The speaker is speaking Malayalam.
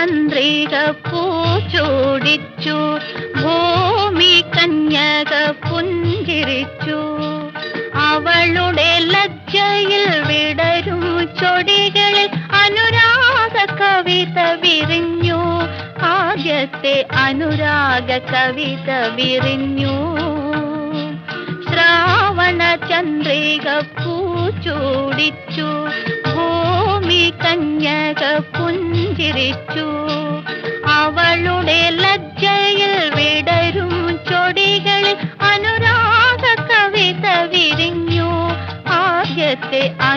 ചന്ദ്രിക പൂച്ചൂടിച്ചു, ഭൂമി കന്യക പുഞ്ചിരിച്ചു. അവളുടെ ലജ്ജയിൽ വിടരും ചൊടികളിൽ അനുരാഗ കവിത വിരിഞ്ഞു. ആദ്യത്തെ അനുരാഗ കവിത വിരിഞ്ഞു. ശ്രാവണ ചന്ദ്രിക പൂച്ചൂടിച്ചു, ഭൂമി കന്യക പുഞ്ചിരിച്ചു. അവളുടെ ലജ്ജയിൽ വിടരും ചൊടികളിൽ അനുരാഗ കവിത വിരിഞ്ഞു. ആദ്യത്തെ